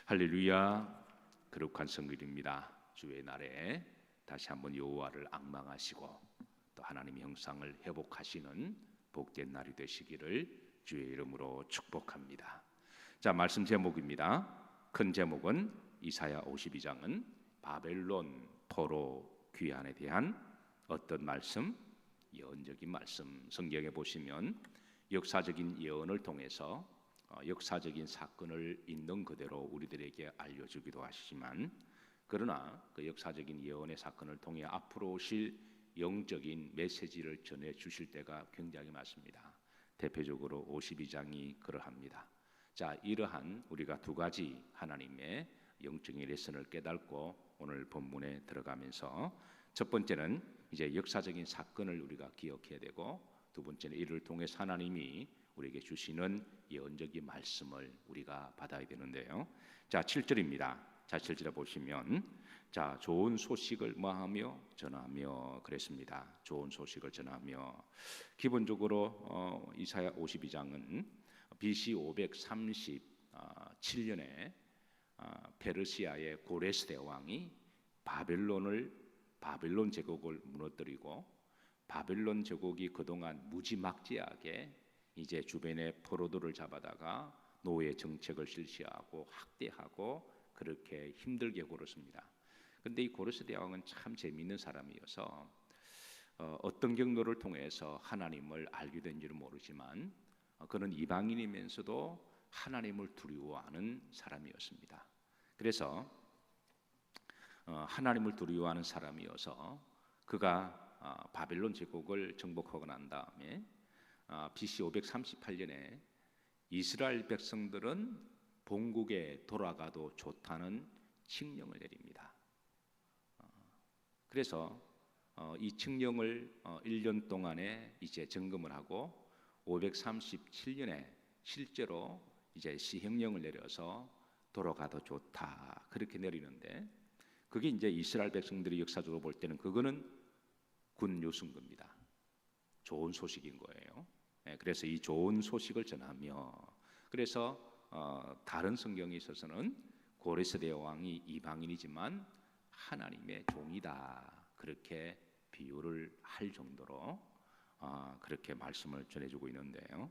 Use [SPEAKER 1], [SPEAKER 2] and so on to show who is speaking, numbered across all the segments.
[SPEAKER 1] 할렐루야. 거룩한 성일입니다. 주의 날에 다시 한번 여호와를 앙망하시고 또 하나님의 형상을 회복하시는 복된 날이 되시기를 주의 이름으로 축복합니다. 자, 말씀 제목입니다. 큰 제목은 이사야 52장은 바벨론 포로 귀환에 대한 어떤 말씀, 예언적인 말씀. 성경에 보시면 역사적인 예언을 통해서 역사적인 사건을 있는 그대로 우리들에게 알려주기도 하시지만, 그러나 그 역사적인 예언의 사건을 통해 앞으로 오실 영적인 메시지를 전해 주실 때가 굉장히 많습니다. 대표적으로 52장이 그러합니다. 자, 이러한 우리가 두 가지 하나님의 영적인 레슨을 깨닫고 오늘 본문에 들어가면서, 첫 번째는 이제 역사적인 사건을 우리가 기억해야 되고, 두 번째는 이를 통해서 하나님이 우리에게 주시는 예언적인 말씀을 우리가 받아야 되는데요. 자, 7절입니다. 자, 7절에 보시면 자, 좋은 소식을 뭐하며 전하며 그랬습니다. 좋은 소식을 전하며. 기본적으로 이사야 52장은 BC 537년에 페르시아의 고레스 대왕이 바벨론 제국을 무너뜨리고, 바벨론 제국이 그동안 무지막지하게 이제 주변의 포로들을 잡아다가 노예 정책을 실시하고 학대하고 그렇게 힘들게 굴었습니다. 그런데 이 고레스 대왕은 참 재미있는 사람이어서 어떤 경로를 통해서 하나님을 알게 된지는 모르지만 그는 이방인이면서도 하나님을 두려워하는 사람이었습니다. 그래서 하나님을 두려워하는 사람이어서 그가 바벨론 제국을 정복하고 난 다음에 BC 538년에 이스라엘 백성들은 본국에 돌아가도 좋다는 칙령을 내립니다. 그래서 이 칙령을 1년 동안에 이제 점검을 하고 537년에 실제로 이제 시행령을 내려서 돌아가도 좋다 그렇게 내리는데, 그게 이제 이스라엘 백성들이 역사적으로 볼 때는 그거는 굿뉴스인 겁니다. 좋은 소식인 거예요. 그래서 이 좋은 소식을 전하며, 그래서 다른 성경에 있어서는 고레스 대왕이 이방인이지만 하나님의 종이다 그렇게 비유를 할 정도로 그렇게 말씀을 전해주고 있는데요.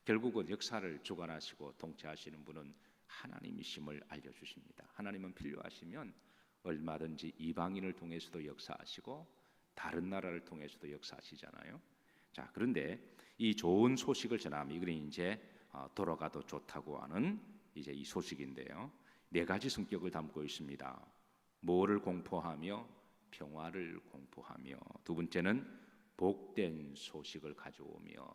[SPEAKER 1] 결국은 역사를 주관하시고 통치하시는 분은 하나님이심을 알려주십니다. 하나님은 필요하시면 얼마든지 이방인을 통해서도 역사하시고 다른 나라를 통해서도 역사하시잖아요. 자, 그런데 이 좋은 소식을 전하면 이건 이제 돌아가도 좋다고 하는 이제 이 소식인데요. 네 가지 성격을 담고 있습니다. 뭐를 공포하며 평화를 공포하며, 두 번째는 복된 소식을 가져오며,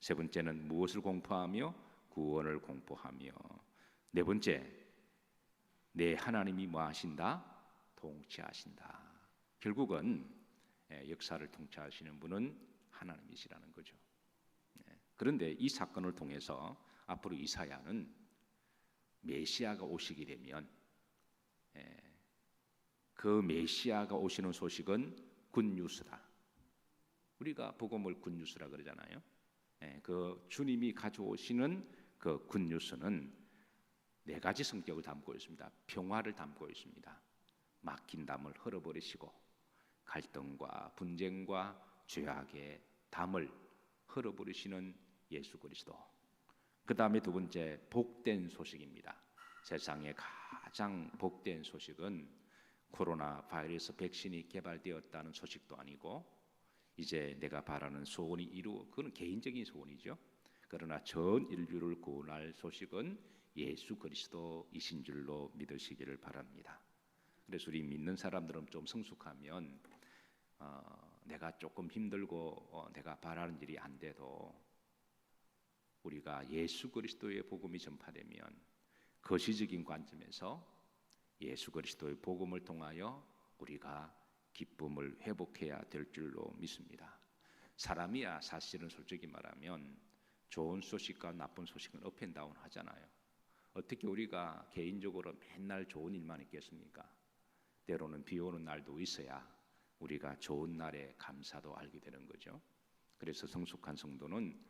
[SPEAKER 1] 세 번째는 무엇을 공포하며 구원을 공포하며, 네 번째 내 하나님이 뭐 하신다? 통치하신다. 결국은 역사를 통치하시는 분은 하나님이시라는 거죠. 그런데 이 사건을 통해서 앞으로 이사야는 메시아가 오시게 되면 그 메시아가 오시는 소식은 굿뉴스다. 우리가 복음을 굿뉴스라 그러잖아요. 그 주님이 가져오시는 그 굿뉴스는 네 가지 성격을 담고 있습니다. 평화를 담고 있습니다. 막힌 담을 흘러버리시고 갈등과 분쟁과 죄악의 담을 흘어버리시는 예수 그리스도. 그 다음에 두 번째 복된 소식입니다. 세상에 가장 복된 소식은 코로나 바이러스 백신이 개발되었다는 소식도 아니고, 이제 내가 바라는 소원이 그건 개인적인 소원이죠. 그러나 전 인류를 구원할 소식은 예수 그리스도이신 줄로 믿으시기를 바랍니다. 그래서 우리 믿는 사람들은 좀 성숙하면 내가 조금 힘들고 내가 바라는 일이 안 돼도 우리가 예수 그리스도의 복음이 전파되면 거시적인 관점에서 예수 그리스도의 복음을 통하여 우리가 기쁨을 회복해야 될 줄로 믿습니다. 사람이야 사실은 솔직히 말하면 좋은 소식과 나쁜 소식은 업앤다운 하잖아요. 어떻게 우리가 개인적으로 맨날 좋은 일만 있겠습니까? 때로는 비 오는 날도 있어야 우리가 좋은 날에 감사도 알게 되는 거죠. 그래서 성숙한 성도는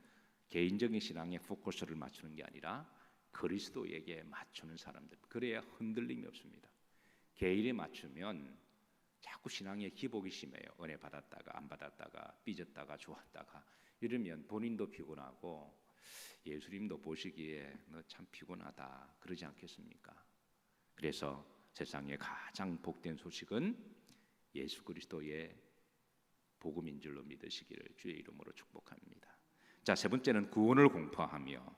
[SPEAKER 1] 개인적인 신앙에 포커스를 맞추는 게 아니라 그리스도에게 맞추는 사람들, 그래야 흔들림이 없습니다. 계율에 맞추면 자꾸 신앙에 기복이 심해요. 은혜 받았다가 안 받았다가 삐졌다가 좋았다가 이러면 본인도 피곤하고 예수님도 보시기에 너 참 피곤하다 그러지 않겠습니까? 그래서 세상에 가장 복된 소식은 예수 그리스도의 복음인 줄로 믿으시기를 주의 이름으로 축복합니다. 자, 세 번째는 구원을 공포하며,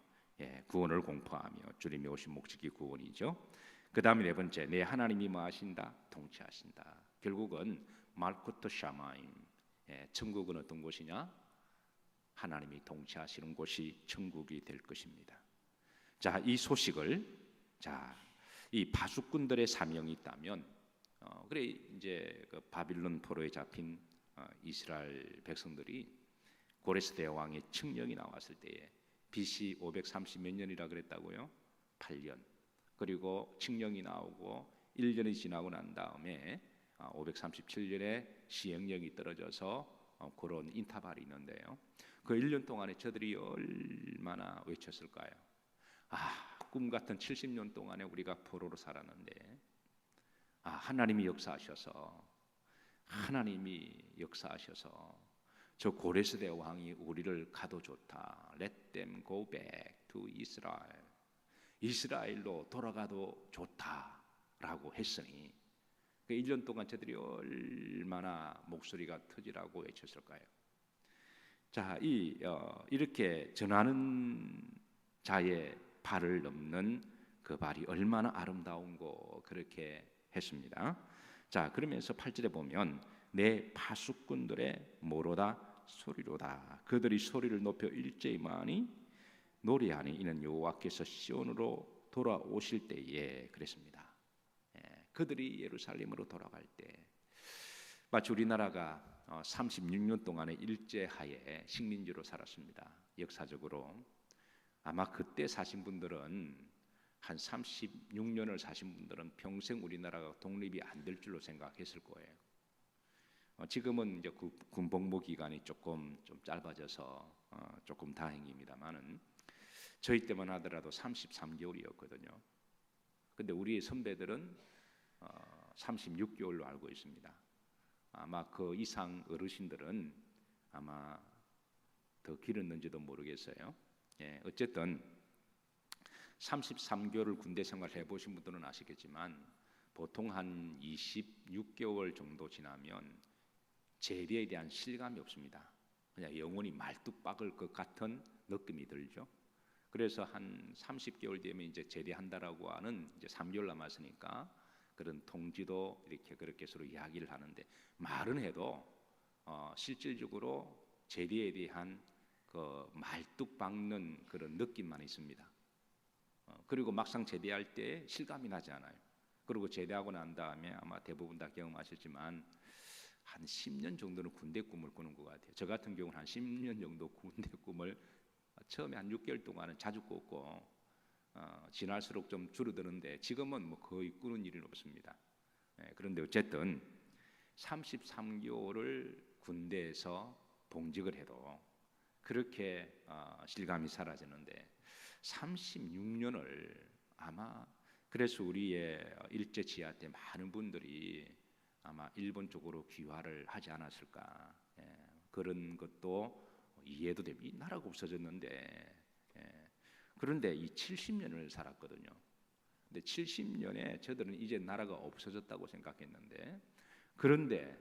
[SPEAKER 1] 구원을 공포하며, 주님이 오신 목적이 구원이죠. 그 다음에 네 번째, 내 하나님이 뭐 하신다? 통치하신다. 결국은 말쿠토 샤마임, 천국은 어떤 곳이냐? 하나님이 통치하시는 곳이 천국이 될 것입니다. 자, 이 소식을, 이 파수꾼들의 사명이 있다면, 그래 이제 그 바빌론 포로에 잡힌 이스라엘 백성들이 고레스 대왕의 칙령이 나왔을 때에 BC 530 몇 년이라 그랬다고요? 8년. 그리고 칙령이 나오고 1년이 지나고 난 다음에 537년에 시행령이 떨어져서 그런 인타발이 있는데요. 그 1년 동안에 저들이 얼마나 외쳤을까요? 꿈 같은 70년 동안에 우리가 포로로 살았는데 하나님이 역사하셔서 저 고레스대 왕이 우리를 가도 좋다. Let them go back to Israel. 이스라엘로 돌아가도 좋다라고 했으니 그 1년 동안 저들이 얼마나 목소리가 터지라고 외쳤을까요? 자, 이렇게 전하는 자의 발을 넘는 그 발이 얼마나 아름다운고 그렇게 했습니다. 자, 그러면서 8절에 보면 내 파수꾼들의 뭐로다? 소리로다. 그들이 소리를 높여 일제히만이 노래하니 이는 여호와께서 시온으로 돌아오실 때에 그랬습니다. 그들이 예루살렘으로 돌아갈 때 마치 우리나라가 36년 동안의 일제하에 식민지로 살았습니다. 역사적으로 아마 그때 사신 분들은 한 36년을 사신 분들은 평생 우리나라가 독립이 안 될 줄로 생각했을 거예요. 지금은 이제 군복무 기간이 조금 좀 짧아져서 조금 다행입니다만은 저희 때만 하더라도 33개월이었거든요. 근데 우리 선배들은 36개월로 알고 있습니다. 아마 그 이상 어르신들은 아마 더 길었는지도 모르겠어요. 어쨌든 33개월을 군대 생활 해보신 분들은 아시겠지만 보통 한 26개월 정도 지나면 제대에 대한 실감이 없습니다. 그냥 영혼이 말뚝 박을 것 같은 느낌이 들죠. 그래서 한 30개월 되면 이제 제대한다라고 하는 이제 3개월 남았으니까 그런 통지도 이렇게 그렇게 서로 이야기를 하는데 말은 해도 실질적으로 제대에 대한 그 말뚝 박는 그런 느낌만 있습니다. 그리고 막상 제대할 때 실감이 나지 않아요. 그리고 제대하고 난 다음에 아마 대부분 다 경험하셨지만 한 10년 정도는 군대 꿈을 꾸는 것 같아요. 저 같은 경우는 한 10년 정도 군대 꿈을 처음에 한 6개월 동안은 자주 꿨고 지날수록 좀 줄어드는데 지금은 뭐 거의 꾸는 일은 없습니다. 그런데 어쨌든 33개월을 군대에서 봉직을 해도 그렇게 실감이 사라지는데 36년을 아마 그래서 우리의 일제 지하 때 많은 분들이 아마 일본 쪽으로 귀화를 하지 않았을까. 그런 것도 이해도 됩니다. 이 나라가 없어졌는데 그런데 이 70년을 살았거든요. 근데 70년에 저들은 이제 나라가 없어졌다고 생각했는데 그런데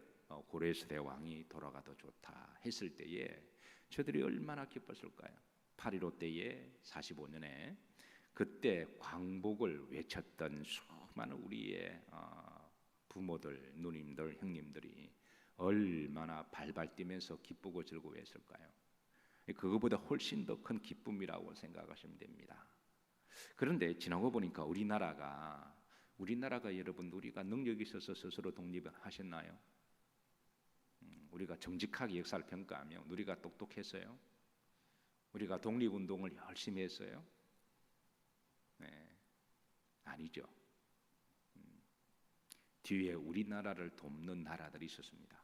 [SPEAKER 1] 고레스 대왕이 돌아가도 좋다 했을 때에 저들이 얼마나 기뻤을까요? 8.15 때에 45년에 그때 광복을 외쳤던 수많은 우리의 부모들, 누님들, 형님들이 얼마나 발발 뛰면서 기쁘고 즐거워했을까요? 그거보다 훨씬 더 큰 기쁨이라고 생각하시면 됩니다. 그런데 지나고 보니까 우리나라가 여러분 우리가 능력이 있어서 스스로 독립하셨나요? 우리가 정직하게 역사를 평가하면 우리가 똑똑했어요? 우리가 독립운동을 열심히 했어요? 아니죠. 뒤에 우리나라를 돕는 나라들이 있었습니다.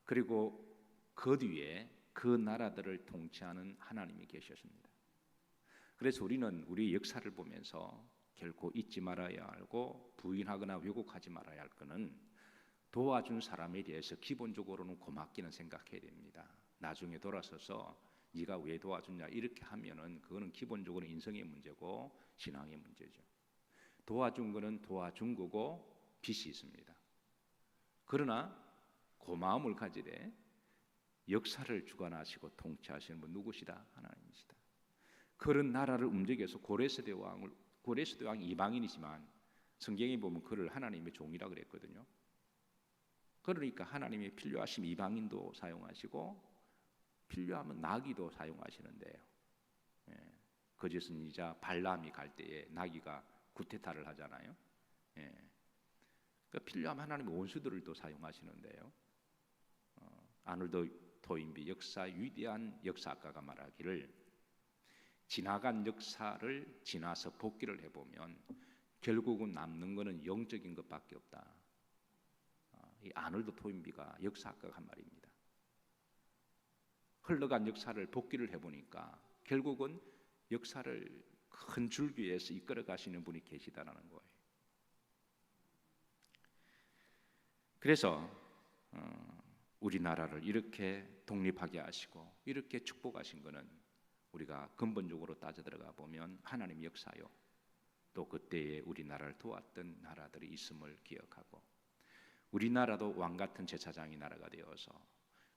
[SPEAKER 1] 그리고 그 뒤에 그 나라들을 통치하는 하나님이 계셨습니다. 그래서 우리는 우리 역사를 보면서 결코 잊지 말아야 하고 부인하거나 왜곡하지 말아야 할 것은 도와준 사람에 대해서 기본적으로는 고맙기는 생각해야 됩니다. 나중에 돌아서서 네가 왜 도와줬냐 이렇게 하면은 그거는 기본적으로 인성의 문제고 신앙의 문제죠. 도와준 거는 도와준 거고 빚이 있습니다. 그러나 고마움을 가지되 역사를 주관하시고 통치하시는 분 누구시다? 하나님이시다. 그런 나라를 움직여서 고레스대 왕이 이방인이지만 성경에 보면 그를 하나님의 종이라 그랬거든요. 그러니까 하나님의 필요하신 이방인도 사용하시고 필요하면 나귀도 사용하시는데요. 거짓 선지자 발람이 갈 때에 나귀가 구테타를 하잖아요. 그러니까 필요하면 하나님의 원수들을 또 사용하시는데요. 아놀드 토인비 역사 위대한 역사가가 말하기를 지나간 역사를 지나서 복기를 해보면 결국은 남는 것은 영적인 것밖에 없다. 이 아놀드 토인비가 역사학가가 한 말입니다. 흘러간 역사를 복기를 해보니까 결국은 역사를 큰 줄기에서 이끌어 가시는 분이 계시다라는 거예요. 그래서 우리나라를 이렇게 독립하게 하시고 이렇게 축복하신 것은 우리가 근본적으로 따져 들어가 보면 하나님의 역사요. 또 그때에 우리나라를 도왔던 나라들이 있음을 기억하고 우리나라도 왕 같은 제사장의 나라가 되어서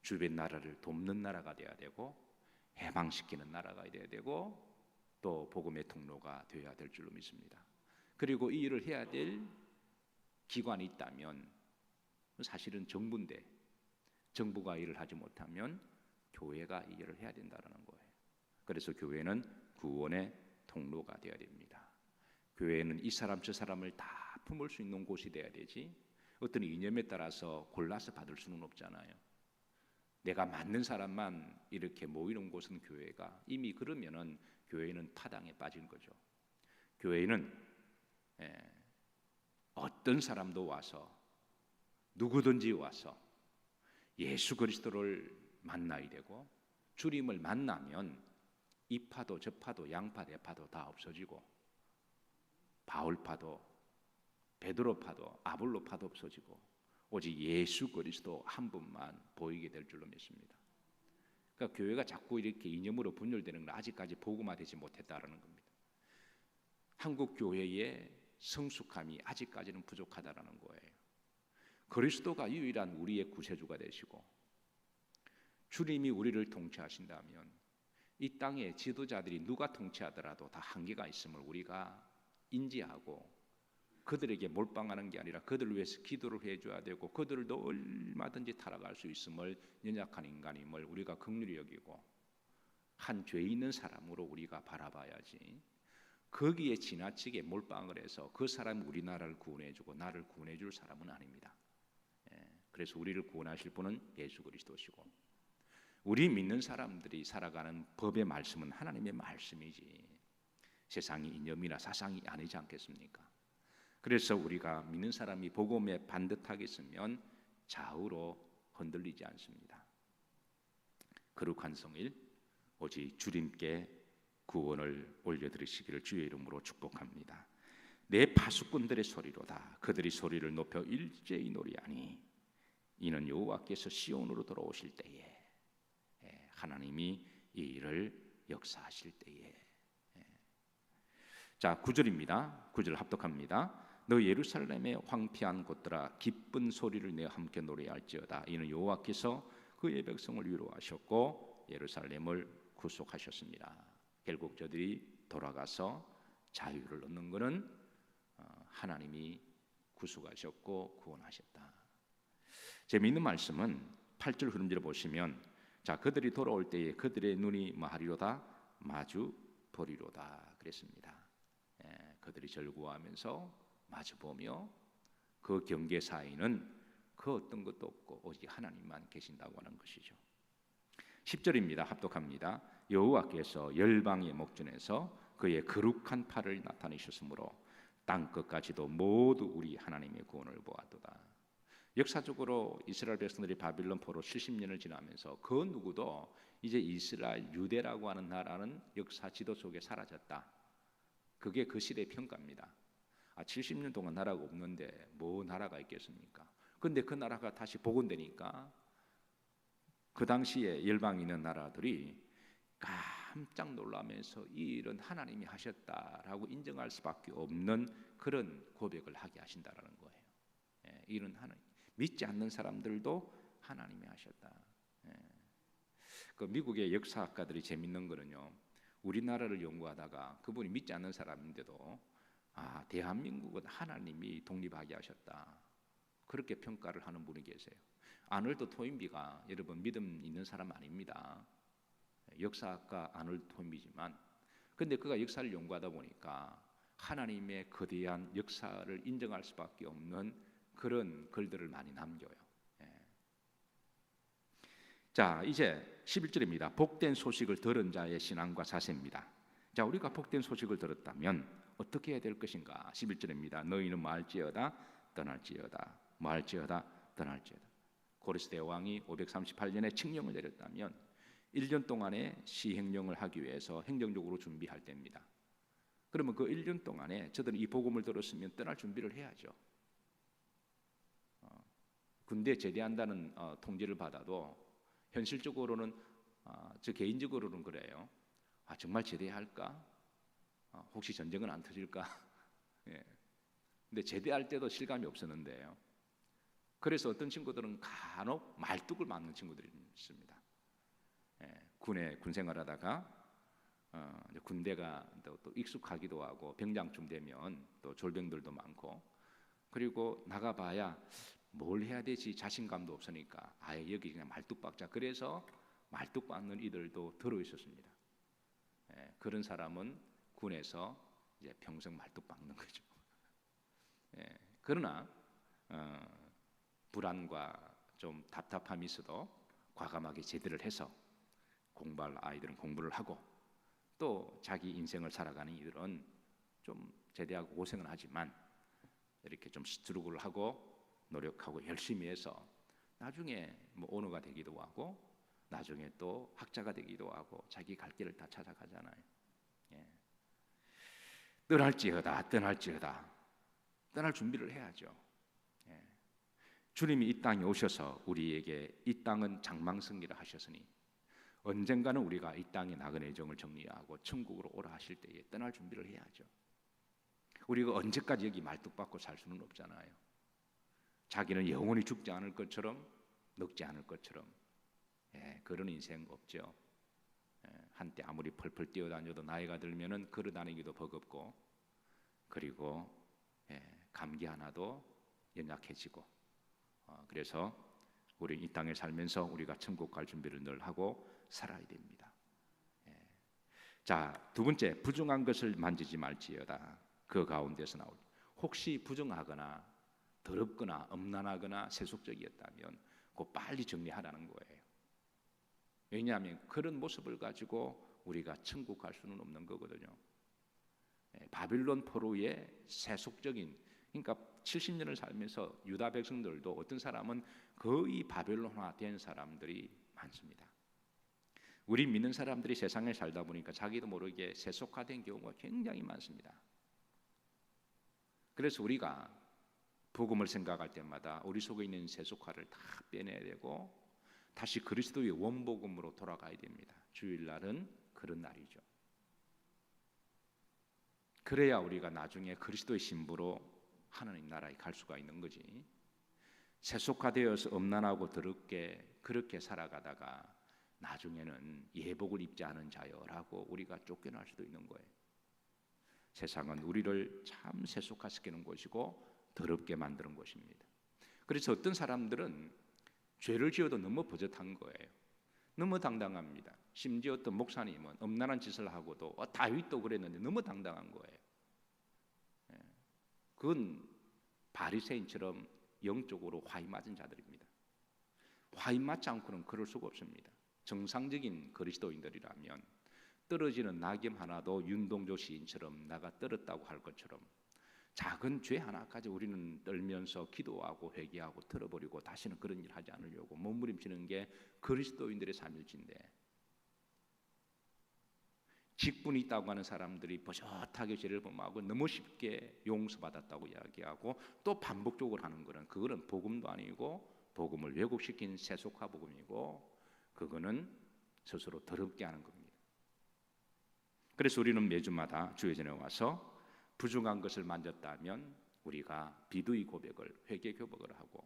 [SPEAKER 1] 주변 나라를 돕는 나라가 되어야 되고 해방시키는 나라가 되어야 되고 또 복음의 통로가 되어야 될 줄로 믿습니다. 그리고 이 일을 해야 될 기관이 있다면 사실은 정부인데 정부가 일을 하지 못하면 교회가 이 일을 해야 된다는 거예요. 그래서 교회는 구원의 통로가 되어야 됩니다. 교회는 이 사람 저 사람을 다 품을 수 있는 곳이 되어야 되지 어떤 이념에 따라서 골라서 받을 수는 없잖아요. 내가 맞는 사람만 이렇게 모이는 곳은 교회가 이미 그러면은 교회는 타당에 빠진 거죠. 교회는 어떤 사람도 와서 누구든지 와서 예수 그리스도를 만나야 되고 주님을 만나면 이 파도 저 파도 양파 대파도 다 없어지고 바울파도 베드로 파도 아볼로 파도 없어지고 오직 예수 그리스도 한 분만 보이게 될 줄로 믿습니다. 그러니까 교회가 자꾸 이렇게 이념으로 분열되는 건 아직까지 복음화되지 못했다라는 겁니다. 한국 교회의 성숙함이 아직까지는 부족하다라는 거예요. 그리스도가 유일한 우리의 구세주가 되시고 주님이 우리를 통치하신다면 이 땅의 지도자들이 누가 통치하더라도 다 한계가 있음을 우리가 인지하고 그들에게 몰빵하는 게 아니라 그들을 위해서 기도를 해줘야 되고 그들도 얼마든지 타락할 수 있음을 연약한 인간임을 우리가 긍휼히 여기고 한 죄 있는 사람으로 우리가 바라봐야지 거기에 지나치게 몰빵을 해서 그 사람이 우리나라를 구원해주고 나를 구원해줄 사람은 아닙니다. 그래서 우리를 구원하실 분은 예수 그리스도시고 우리 믿는 사람들이 살아가는 법의 말씀은 하나님의 말씀이지 세상의 이념이나 사상이 아니지 않겠습니까? 그래서 우리가 믿는 사람이 복음에 반듯하겠으면 좌우로 흔들리지 않습니다. 거룩한 성일 오직 주님께 구원을 올려드리시기를 주의 이름으로 축복합니다. 내 파수꾼들의 소리로다 그들이 소리를 높여 일제히 노래하니 이는 여호와께서 시온으로 돌아오실 때에 하나님이 이 일을 역사하실 때에 자 9절입니다. 9절 합독합니다. 너 예루살렘의 황폐한 곳들아 기쁜 소리를 내어 함께 노래할지어다 이는 여호와께서 그의 백성을 위로하셨고 예루살렘을 구속하셨습니다. 결국 저들이 돌아가서 자유를 얻는 것은 하나님이 구속하셨고 구원하셨다. 재미있는 말씀은 8절 흐름지를 보시면 자 그들이 돌아올 때에 그들의 눈이 뭐하리로다 마주 보리로다 그랬습니다. 그들이 절구하면서 마주 보며 그 경계 사이는 그 어떤 것도 없고 오직 하나님만 계신다고 하는 것이죠. 10절입니다. 합독합니다. 여호와께서 열방의 목전에서 그의 거룩한 팔을 나타내셨으므로 땅 끝까지도 모두 우리 하나님의 구원을 보았도다. 역사적으로 이스라엘 백성들이 바빌론 포로 70년을 지나면서 그 누구도 이제 이스라엘 유대라고 하는 나라는 역사 지도 속에 사라졌다. 그게 그 시대의 평가입니다. 70년 동안 나라가 없는데 뭐 나라가 있겠습니까? 근데 그 나라가 다시 복원되니까 그 당시에 열방에 있는 나라들이 깜짝 놀라면서 이 일은 하나님이 하셨다라고 인정할 수밖에 없는 그런 고백을 하게 하신다라는 거예요. 이런 하나님, 믿지 않는 사람들도 하나님이 하셨다. 그 미국의 역사학가들이 재밌는 거는요, 우리나라를 연구하다가 그분이 믿지 않는 사람인데도 대한민국은 하나님이 독립하게 하셨다, 그렇게 평가를 하는 분이 계세요. 아놀드 토인비가 여러분 믿음 있는 사람 아닙니다. 역사학가 아놀드 토인비지만, 근데 그가 역사를 연구하다 보니까 하나님의 거대한 역사를 인정할 수밖에 없는 그런 글들을 많이 남겨요. 자, 이제 11절입니다. 복된 소식을 들은 자의 신앙과 자세입니다. 자, 우리가 복된 소식을 들었다면 어떻게 해야 될 것인가? 11절입니다. 너희는 말지어다 떠날지어다, 말지어다 떠날지어다. 고레스 대왕이 538년에 칙령을 내렸다면 1년 동안의 시행령을 하기 위해서 행정적으로 준비할 때입니다. 그러면 그 1년 동안에 저들은 이 복음을 들었으면 떠날 준비를 해야죠. 군대 제대한다는 통지를 받아도 현실적으로는 저 개인적으로는 그래요. 정말 제대할까? 혹시 전쟁은 안 터질까? 예. 근데 제대할 때도 실감이 없었는데요. 그래서 어떤 친구들은 간혹 말뚝을 맞는 친구들이 있습니다. 군에 군생활하다가 군대가 또 익숙하기도 하고 병장쯤 되면 또 졸병들도 많고, 그리고 나가봐야 뭘 해야 되지 자신감도 없으니까 아예 여기 그냥 말뚝 박자. 그래서 말뚝 박는 이들도 들어 있었습니다. 그런 사람은 군에서 이제 평생 말뚝 박는 거죠. 그러나 불안과 좀 답답함이 있어도 과감하게 제대를 해서 공부할 아이들은 공부를 하고, 또 자기 인생을 살아가는 이들은 좀 제대하고 고생을 하지만 이렇게 좀 스트럭을 하고 노력하고 열심히 해서 나중에 뭐 언어가 되기도 하고 나중에 또 학자가 되기도 하고 자기 갈 길을 다 찾아가잖아요. 떠날지어다 떠날지어다, 떠날 준비를 해야죠. 주님이 이 땅에 오셔서 우리에게 이 땅은 장망성기라 하셨으니 언젠가는 우리가 이 땅의 나그네 정을 정리하고 천국으로 오라 하실 때에 떠날 준비를 해야죠. 우리가 언제까지 여기 말뚝박고 살 수는 없잖아요. 자기는 영원히 죽지 않을 것처럼 늙지 않을 것처럼 그런 인생 없죠. 한때 아무리 펄펄 뛰어다녀도 나이가 들면은 걸어다니기도 버겁고, 그리고 감기 하나도 연약해지고, 그래서 우리 이 땅에 살면서 우리가 천국 갈 준비를 늘 하고 살아야 됩니다. 자, 두 번째, 부정한 것을 만지지 말지어다. 그 가운데서 나올 혹시 부정하거나 더럽거나 음란하거나 세속적이었다면 그거 빨리 정리하라는 거예요. 왜냐하면 그런 모습을 가지고 우리가 천국 갈 수는 없는 거거든요. 바빌론 포로의 세속적인, 그러니까 70년을 살면서 유다 백성들도 어떤 사람은 거의 바벨론화 된 사람들이 많습니다. 우리 믿는 사람들이 세상에 살다 보니까 자기도 모르게 세속화된 경우가 굉장히 많습니다. 그래서 우리가 복음을 생각할 때마다 우리 속에 있는 세속화를 다 빼내야 되고 다시 그리스도의 원복음으로 돌아가야 됩니다. 주일날은 그런 날이죠. 그래야 우리가 나중에 그리스도의 신부로 하나님 나라에 갈 수가 있는 거지. 세속화되어서 음란하고 더럽게 그렇게 살아가다가 나중에는 예복을 입지 않은 자여라고 우리가 쫓겨날 수도 있는 거예요. 세상은 우리를 참 세속화시키는 곳이고 더럽게 만드는 곳입니다. 그래서 어떤 사람들은 죄를 지어도 너무 버젓한 거예요. 너무 당당합니다. 심지어 어떤 목사님은 음란한 짓을 하고도 다윗도 그랬는데 너무 당당한 거예요. 그건 바리새인처럼 영적으로 화이 맞은 자들입니다. 화이 맞지 않고는 그럴 수가 없습니다. 정상적인 그리스도인들이라면 떨어지는 낙엽 하나도 윤동조 시인처럼 나가 떨었다고 할 것처럼 작은 죄 하나까지 우리는 떨면서 기도하고 회개하고 털어버리고 다시는 그런 일 하지 않으려고 몸부림치는 게 그리스도인들의 삶일진데, 직분이 있다고 하는 사람들이 버젓하게 죄를 범하고 너무 쉽게 용서받았다고 이야기하고 또 반복적으로 하는 거는 그거는 복음도 아니고 복음을 왜곡시킨 세속화 복음이고 그거는 스스로 더럽게 하는 겁니다. 그래서 우리는 매주마다 주일전에 와서 부정한 것을 만졌다면 우리가 비두의 고백을 회개 교복을 하고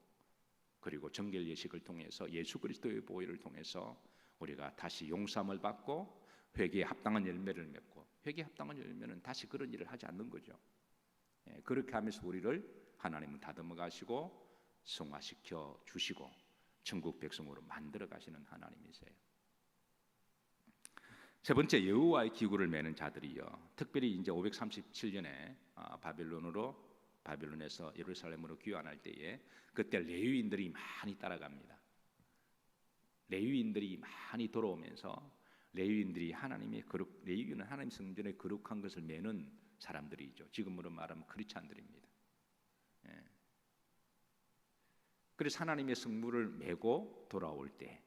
[SPEAKER 1] 그리고 정결 예식을 통해서 예수 그리스도의 보혈을 통해서 우리가 다시 용서함을 받고 회개에 합당한 열매를 맺고 회개에 합당한 열매는 다시 그런 일을 하지 않는 거죠. 그렇게 하면서 우리를 하나님은 다듬어 가시고 성화시켜 주시고 천국 백성으로 만들어 가시는 하나님이세요. 세 번째, 여호와의 기구를 매는 자들이요. 특별히 이제 537년에 바빌론에서 예루살렘으로 귀환할 때에 그때 레위인들이 많이 따라갑니다. 레위인들이 많이 돌아오면서 레위인은 하나님 성전의 거룩한 것을 매는 사람들이죠. 지금으로 말하면 크리스찬들입니다. 그래서 하나님의 성물을 메고 돌아올 때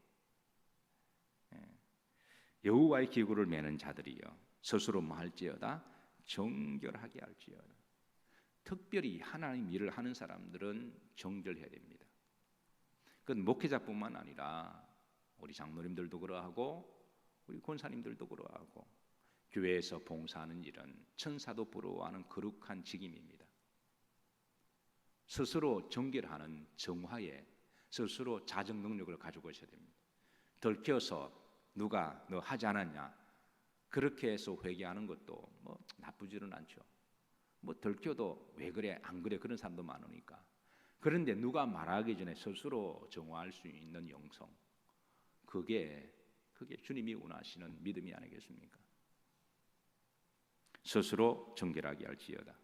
[SPEAKER 1] 여호와의 기구를 매는 자들이요 스스로 말할지어다 정결하게 할지어다. 특별히 하나님 일을 하는 사람들은 정결해야 됩니다. 그건 목회자뿐만 아니라 우리 장로님들도 그러하고 우리 권사님들도 그러하고 교회에서 봉사하는 일은 천사도 부러워하는 거룩한 직임입니다. 스스로 정결하는 정화에 스스로 자정 능력을 가지고 있어야 됩니다. 들켜서 누가 너 하지 않았냐 그렇게 해서 회개하는 것도 뭐 나쁘지는 않죠. 뭐 들켜도 왜 그래 안 그래 그런 사람도 많으니까. 그런데 누가 말하기 전에 스스로 정화할 수 있는 영성 그게 주님이 원하시는 믿음이 아니겠습니까? 스스로 정결하게 할지어다.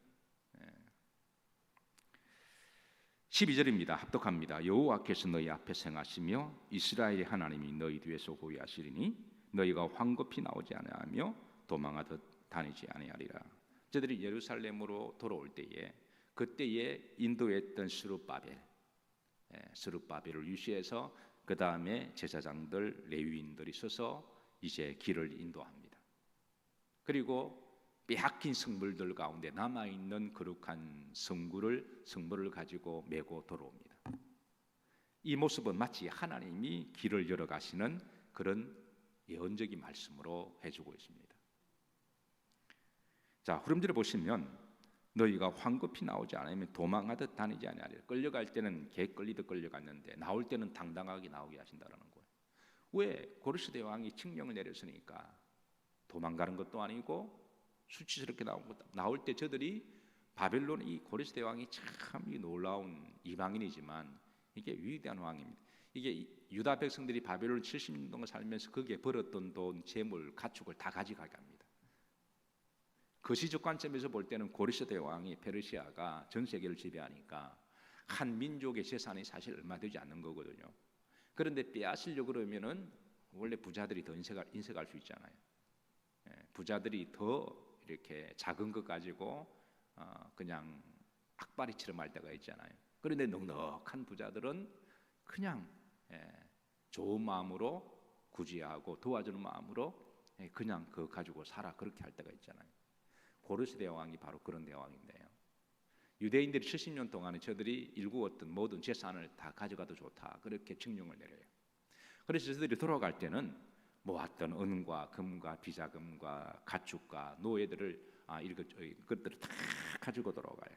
[SPEAKER 1] 12절입니다. 합독합니다. 여호와께서 너희 앞에 행하시며 이스라엘의 하나님이 너희 뒤에서 호위하시리니 너희가 황급히 나오지 아니하며 도망하듯 다니지 아니하리라. 저들이 예루살렘으로 돌아올 때에 그때에 인도했던 스룹바벨을 유시해서 그 다음에 제사장들 레위인들이 서서 이제 길을 인도합니다. 그리고 빼앗긴 성물들 가운데 남아있는 거룩한 성물을 가지고 메고 돌아옵니다. 이 모습은 마치 하나님이 길을 열어가시는 그런 예언적인 말씀으로 해주고 있습니다. 자, 후렴절에 보시면 너희가 황급히 나오지 않으면 도망하듯 다니지 아니하리라. 끌려갈 때는 개 끌리듯 끌려갔는데 나올 때는 당당하게 나오게 하신다는 거예요. 왜? 고르시대 왕이 칙령을 내렸으니까 도망가는 것도 아니고 수치스럽게 나올 때 저들이 바벨론 이 고레스 왕이 참 놀라운 이방인이지만 이게 위대한 왕입니다. 이게 유다 백성들이 바벨론 70년 동안 살면서 거기에 벌었던 돈, 재물, 가축을 다 가져가게 합니다. 그 시적 관점에서 볼 때는 고레스 왕이 페르시아가 전 세계를 지배하니까 한 민족의 재산이 사실 얼마 되지 않는 거거든요. 그런데 빼앗으려고 그러면은 원래 부자들이 더 인색할 수 있잖아요. 부자들이 더 이렇게 작은 것 가지고 그냥 악바리처럼 할 때가 있잖아요. 그런데 넉넉한 부자들은 그냥 좋은 마음으로 구제하고 도와주는 마음으로 그냥 그거 가지고 살아 그렇게 할 때가 있잖아요. 고르스 대왕이 바로 그런 대왕인데요. 유대인들이 70년 동안에 저들이 일구었던 모든 재산을 다 가져가도 좋다 그렇게 칙령을 내려요. 그래서 저들이 돌아갈 때는 모았던 은과 금과 비자금과 가축과 노예들을 이것들을 다 가지고 돌아가요.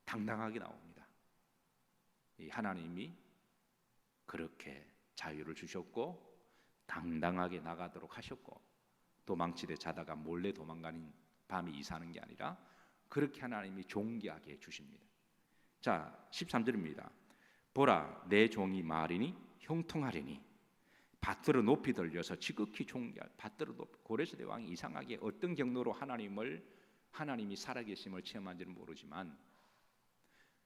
[SPEAKER 1] 당당하게 나옵니다. 이 하나님이 그렇게 자유를 주셨고 당당하게 나가도록 하셨고 도망치되 자다가 몰래 도망가는 밤이 이사는 게 아니라 그렇게 하나님이 존귀하게 해주십니다. 자 13절입니다. 보라 내 종이 말이니 형통하리니 받들어 높이 들려서 지극히 존귀할 받들어 높이. 고레스 대왕이 이상하게 어떤 경로로 하나님이 살아계심을 체험한지는 모르지만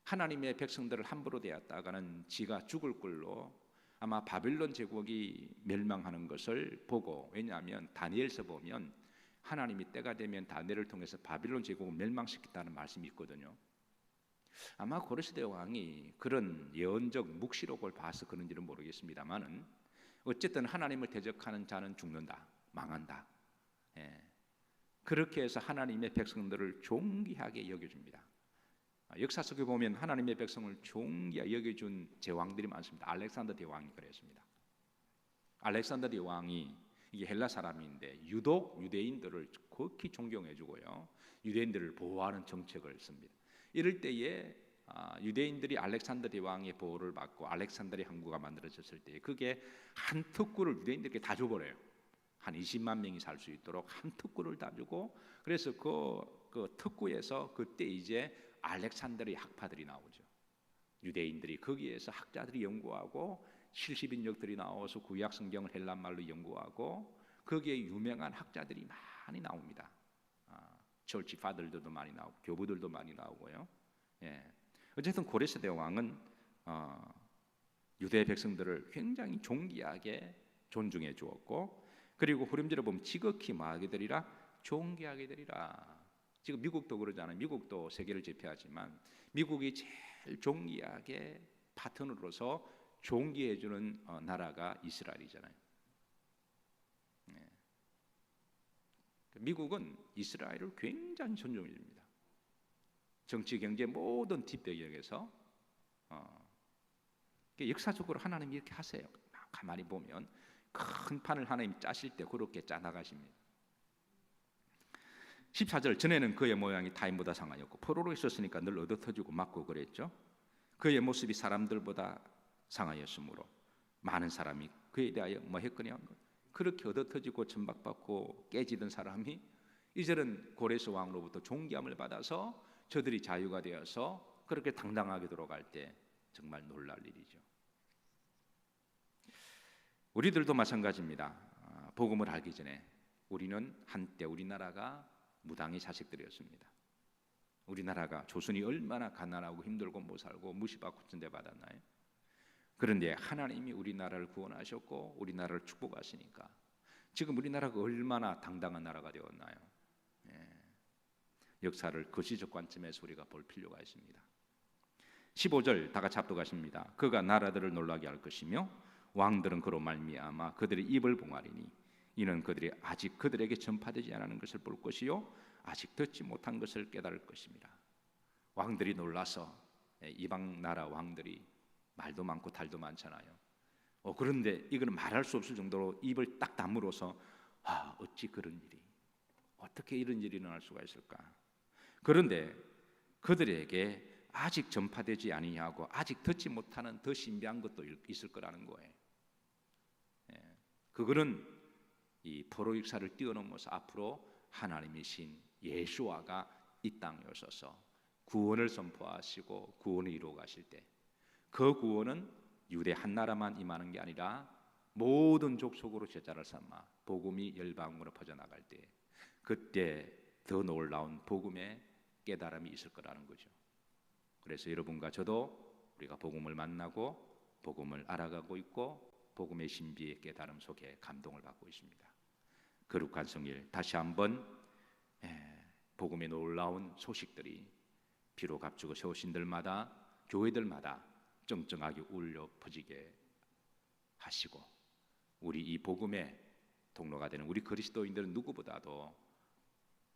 [SPEAKER 1] 하나님의 백성들을 함부로 대했다가는 지가 죽을 꼴로 아마 바빌론 제국이 멸망하는 것을 보고, 왜냐하면 다니엘서 보면 하나님이 때가 되면 다니엘을 통해서 바빌론 제국을 멸망시켰다는 말씀이 있거든요. 아마 고레스 대왕이 그런 예언적 묵시록을 봐서 그런지는 모르겠습니다만은 어쨌든 하나님을 대적하는 자는 죽는다, 망한다. 예. 그렇게 해서 하나님의 백성들을 존귀하게 여겨줍니다. 역사 속에 보면 하나님의 백성을 존귀하게 여겨준 제왕들이 많습니다. 알렉산더 대왕이 그랬습니다. 알렉산더 대왕이 이게 헬라 사람인데 유독 유대인들을 극히 존경해주고요, 유대인들을 보호하는 정책을 씁니다. 이럴 때에 유대인들이 알렉산더 대왕의 보호를 받고 알렉산더의 항구가 만들어졌을 때 그게 한 특구를 유대인들에게 다 줘버려요. 한 20만 명이 살 수 있도록 한 특구를 다 주고, 그래서 그 특구에서 그때 이제 알렉산더의 학파들이 나오죠. 유대인들이 거기에서 학자들이 연구하고 70인력들이 나와서 구약 성경을 헬란말로 연구하고 거기에 유명한 학자들이 많이 나옵니다. 철치 파들들도 많이 나오고 교부들도 많이 나오고요. 예. 어쨌든 고레스 대왕은 유대 백성들을 굉장히 존귀하게 존중해 주었고, 그리고 후렴절에 보면 지극히 뭐하게 되리라? 존귀하게 되리라. 지금 미국도 그러잖아요. 미국도 세계를 제패하지만 미국이 제일 존귀하게 파트너로서 존귀해주는 나라가 이스라엘이잖아요. 네. 미국은 이스라엘을 굉장히 존중해줍니다. 정치, 경제 모든 뒷배경에서 역사적으로 하나님이 이렇게 하세요. 가만히 보면 큰 판을 하나님 짜실 때 그렇게 짜나가십니다. 14절, 전에는 그의 모양이 타인보다 상하였고 포로로 있었으니까 늘 얻어터지고 맞고 그랬죠. 그의 모습이 사람들보다 상하였으므로 많은 사람이 그에 대하여 뭐 했거냐, 그렇게 얻어터지고 천박받고 깨지던 사람이 이제는 고레스 왕으로부터 존귀함을 받아서 저들이 자유가 되어서 그렇게 당당하게 돌아갈 때 정말 놀랄 일이죠. 우리들도 마찬가지입니다. 복음을 알기 전에 우리는 한때 우리나라가 무당의 자식들이었습니다. 우리나라가 조선이 얼마나 가난하고 힘들고 못 살고 무시받고 천대받았나요? 그런데 하나님이 우리나라를 구원하셨고 우리나라를 축복하시니까 지금 우리나라가 얼마나 당당한 나라가 되었나요? 예. 역사를 거시적 관점에서 우리가 볼 필요가 있습니다. 15절 다 같이 합독하십니다. 그가 나라들을 놀라게 할 것이며 왕들은 그로 말미암아 그들의 입을 봉하리니 이는 그들이 아직 그들에게 전파되지 않은 것을 볼 것이요 아직 듣지 못한 것을 깨달을 것입니다. 왕들이 놀라서, 이방 나라 왕들이 말도 많고 달도 많잖아요. 그런데 이거는 말할 수 없을 정도로 입을 딱 다물어서 어찌 그런 일이, 어떻게 이런 일이 일어날 수가 있을까? 그런데 그들에게 아직 전파되지 아니하고 아직 듣지 못하는 더 신비한 것도 있을 거라는 거예요. 그거는 이 포로 역사를 뛰어넘어서 앞으로 하나님이신 예수와가 이 땅에 오셔서 구원을 선포하시고 구원을 이루어 가실 때 그 구원은 유대 한 나라만 임하는 게 아니라 모든 족속으로 제자를 삼아 복음이 열방으로 퍼져나갈 때 그때 더 놀라운 복음의 깨달음이 있을 거라는 거죠. 그래서 여러분과 저도 우리가 복음을 만나고 복음을 알아가고 있고 복음의 신비의 깨달음 속에 감동을 받고 있습니다. 거룩한 성일 다시 한번 복음의 놀라운 소식들이 비록 앞주고 세우신 들마다 교회들마다 쩡쩡하게 울려 퍼지게 하시고 우리 이 복음의 통로가 되는 우리 그리스도인들은 누구보다도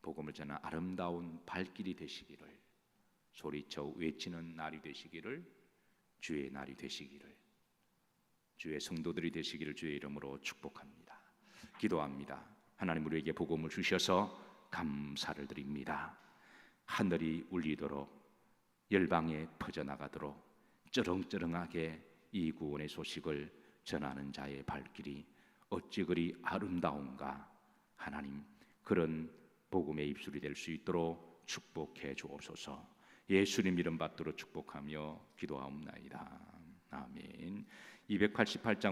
[SPEAKER 1] 복음을 전하는 아름다운 발길이 되시기를, 소리쳐 외치는 날이 되시기를, 주의 날이 되시기를, 주의 성도들이 되시기를 주의 이름으로 축복합니다. 기도합니다. 하나님 우리에게 복음을 주셔서 감사를 드립니다. 하늘이 울리도록 열방에 퍼져나가도록 쩌렁쩌렁하게 이 구원의 소식을 전하는 자의 발길이 어찌 그리 아름다운가. 하나님 그런 복음의 입술이 될 수 있도록 축복해 주옵소서. 예수님 이름 받도록 축복하며 기도하옵나이다. 아멘. 288장